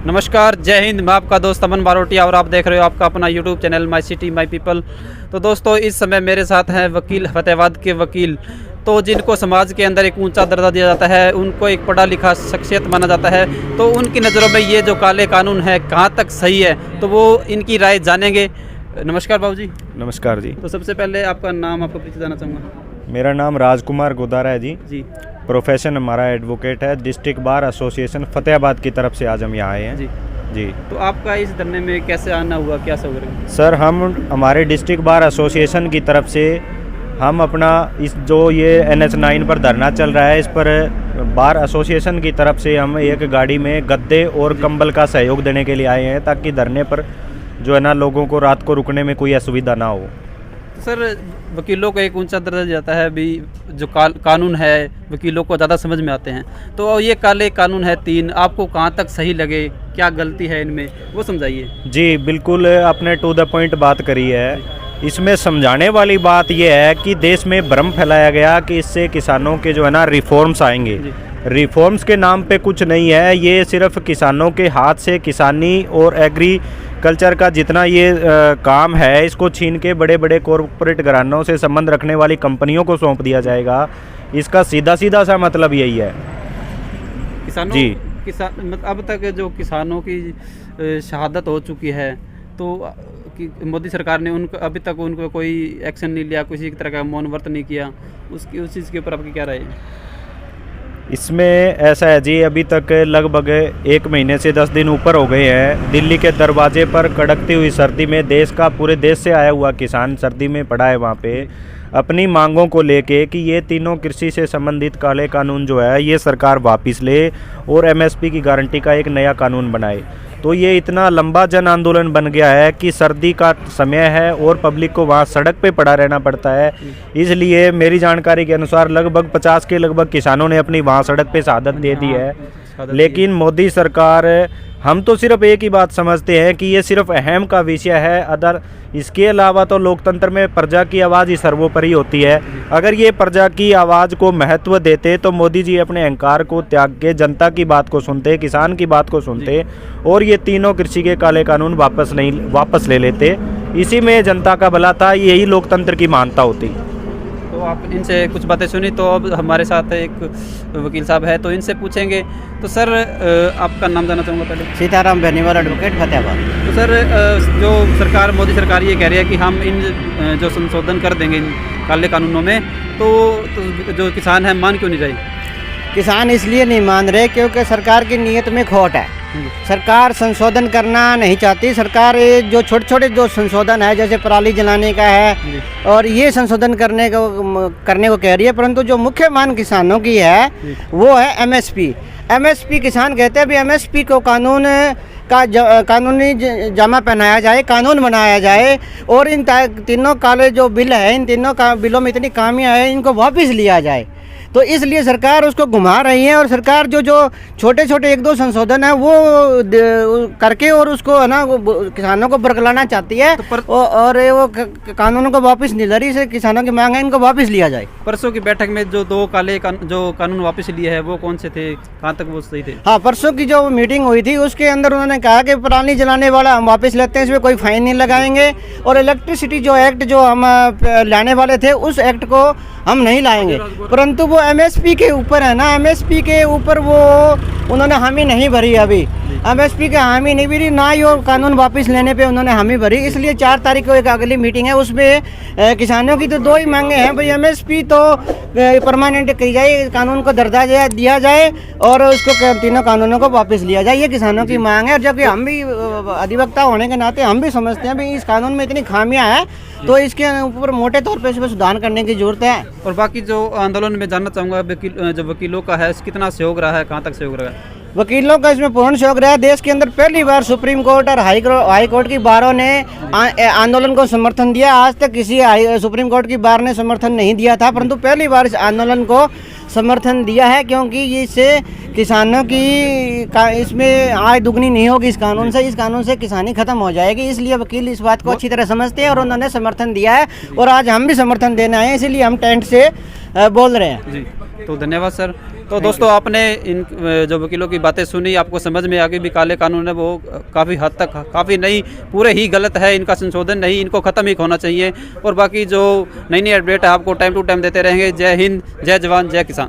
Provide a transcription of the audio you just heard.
नमस्कार, जय हिंद। मैं आपका दोस्त अमन बारोटिया और आप देख रहे हो आपका अपना YouTube channel my city my people. तो दोस्तों, इस समय मेरे साथ हैं वकील, फतेहाबाद के वकील, तो जिनको समाज के अंदर एक ऊंचा दर्जा दिया जाता है, उनको एक पढ़ा लिखा शख्सियत माना जाता है। तो उनकी नज़रों में ये जो काले कानून है कहाँ तक सही है, तो वो इनकी राय जानेंगे। नमस्कार बाबू जी। नमस्कार जी। तो सबसे पहले आपका नाम, आपको परिचय जाना चाहूँगा। मेरा नाम राजकुमार गोदारा है जी। जी प्रोफेशन हमारा एडवोकेट है। डिस्ट्रिक्ट बार एसोसिएशन फतेहाबाद की तरफ से आज हम यहाँ आए हैं जी जी। तो आपका इस धरने में कैसे आना हुआ, क्या सब रहा? सर, हमारे डिस्ट्रिक्ट बार एसोसिएशन की तरफ से हम अपना इस जो ये NH9 पर धरना चल रहा है, इस पर बार एसोसिएशन की तरफ से हम एक गाड़ी में गद्दे और कंबल का सहयोग देने के लिए आए हैं, ताकि धरने पर जो है ना लोगों को रात को रुकने में कोई असुविधा ना हो। सर, वकीलों को एक ऊंचा दर्जा दिया जाता है, अभी जो कानून है वकीलों को ज़्यादा समझ में आते हैं। तो ये काले कानून है 3, आपको कहाँ तक सही लगे, क्या गलती है इनमें, वो समझाइए। जी बिल्कुल, आपने टू द पॉइंट बात करी है। इसमें समझाने वाली बात यह है कि देश में भ्रम फैलाया गया कि इससे किसानों के जो है ना रिफॉर्म्स आएंगे। रिफॉर्म्स के नाम पे कुछ नहीं है। ये सिर्फ किसानों के हाथ से किसानी और एग्रीकल्चर का जितना ये काम है, इसको छीन के बड़े बड़े कॉरपोरेट घरानों से संबंध रखने वाली कंपनियों को सौंप दिया जाएगा। इसका सीधा सीधा सा मतलब यही है। किसानों जी अब तक जो किसानों की शहादत हो चुकी है, तो मोदी सरकार ने उनको अभी तक उनको कोई एक्शन नहीं लिया, किसी तरह का मौन व्रत नहीं किया। उस चीज़ के ऊपर आपकी क्या राय है? इसमें ऐसा है जी, अभी तक लगभग 1 महीने से 10 दिन ऊपर हो गए हैं। दिल्ली के दरवाजे पर कड़कती हुई सर्दी में पूरे देश से आया हुआ किसान सर्दी में पड़ा है वहाँ पे, अपनी मांगों को लेके कि ये तीनों कृषि से संबंधित काले कानून जो है ये सरकार वापस ले और MSP की गारंटी का एक नया कानून बनाए। तो ये इतना लंबा जन आंदोलन बन गया है कि सर्दी का समय है और पब्लिक को वहाँ सड़क पे पड़ा रहना पड़ता है। इसलिए मेरी जानकारी के अनुसार लगभग 50 के लगभग किसानों ने अपनी वहाँ सड़क पे शहादत दे दी है। लेकिन मोदी सरकार, हम तो सिर्फ एक ही बात समझते हैं कि ये सिर्फ अहम का विषय है। इसके अलावा तो लोकतंत्र में प्रजा की आवाज़ ही सर्वोपरि होती है। अगर ये प्रजा की आवाज़ को महत्व देते तो मोदी जी अपने अहंकार को त्याग के जनता की बात को सुनते, किसान की बात को सुनते और ये तीनों कृषि के काले कानून वापस ले लेते। इसी में जनता का भला था, यही लोकतंत्र की मानता होती। तो आप इनसे कुछ बातें सुनी, तो अब हमारे साथ एक वकील साहब है, तो इनसे पूछेंगे। तो सर, आपका नाम जानना चाहूँगा पहले। सीताराम बेनीवाल, एडवोकेट, फतेहाबाद। तो सर, जो सरकार, मोदी सरकार ये कह रही है कि हम इन जो संशोधन कर देंगे इन काले कानूनों में, तो जो किसान हैं मान क्यों नहीं रहे? किसान इसलिए नहीं मान रहे क्योंकि सरकार की नीयत में खोट है। सरकार संशोधन करना नहीं चाहती। सरकार जो छोटे छोटे जो संशोधन है, जैसे पराली जलाने का है, और ये संशोधन करने को कह रही है, परंतु जो मुख्य मांग किसानों की है वो है MSP। किसान कहते हैं भी MSP को कानूनी जामा पहनाया जाए, कानून बनाया जाए, और इन तीनों काले जो बिल है, इन तीनों बिलों में इतनी खामियां हैं, इनको वापस लिया जाए। तो इसलिए सरकार उसको घुमा रही है, और सरकार जो छोटे छोटे 1-2 संशोधन है वो करके और उसको है ना किसानों को बरगलाना चाहती है। और वो कानूनों को वापस नहीं ला रही। से किसानों की मांग है इनको वापस लिया जाए। परसों की बैठक में जो 2 काले जो कानून वापस लिए है वो कौन से थे, कहाँ तक वो सही थे? हाँ, परसों की जो मीटिंग हुई थी उसके अंदर उन्होंने कहा कि पराली जलाने वाला हम वापस लेते हैं, इसमें कोई फाइन नहीं लगाएंगे, और इलेक्ट्रिसिटी जो एक्ट जो हम लाने वाले थे उस एक्ट को हम नहीं लाएंगे। परंतु वो MSP के ऊपर है ना, MSP के ऊपर वो उन्होंने हामी नहीं भरी। अभी MSP के हामी नहीं भरी, ना ही वो कानून वापस लेने पे उन्होंने हामी भरी। इसलिए 4 तारीख को एक अगली मीटिंग है, उसमें किसानों की तो 2 ही मांगे हैं भाई। MSP तो परमानेंट की जाए, कानून को दर्जा दिया जाए, और उसको तीनों कानूनों को वापस लिया जाए, ये किसानों की मांग है। जबकि हम भी अधिवक्ता होने के नाते हम भी समझते हैं भाई इस कानून में इतनी खामियां हैं, तो इसके ऊपर मोटे तौर पे इसमें सुधार करने की जरूरत है। और बाकी जो आंदोलन में जानना चाहूँगा, जो वकीलों का है कितना सहयोग रहा है, कहाँ तक सहयोग रहा है? वकीलों का इसमें पूर्ण सहयोग रहा है। देश के अंदर पहली बार सुप्रीम कोर्ट और हाई कोर्ट की बारों ने आंदोलन को समर्थन दिया। आज तक किसी सुप्रीम कोर्ट की बार ने समर्थन नहीं दिया था, परंतु पहली बार इस आंदोलन को समर्थन दिया है, क्योंकि इससे किसानों की इसमें आय दुगनी नहीं होगी। इस कानून से किसानी खत्म हो जाएगी। इसलिए वकील इस बात को अच्छी तरह समझते हैं और उन्होंने समर्थन दिया है, और आज हम भी समर्थन देने आए हैं, इसीलिए हम टेंट से बोल रहे हैं। जी, तो धन्यवाद सर। तो दोस्तों आपने इन जो वकीलों की बातें सुनी, आपको समझ में आ गई भी काले कानून है वो काफ़ी हद तक काफ़ी नहीं पूरे ही गलत है, इनका संशोधन नहीं, इनको ख़त्म ही होना चाहिए। और बाकी जो नई नई अपडेट है आपको टाइम टू टाइम देते रहेंगे। जय हिंद, जय जवान, जय किसान।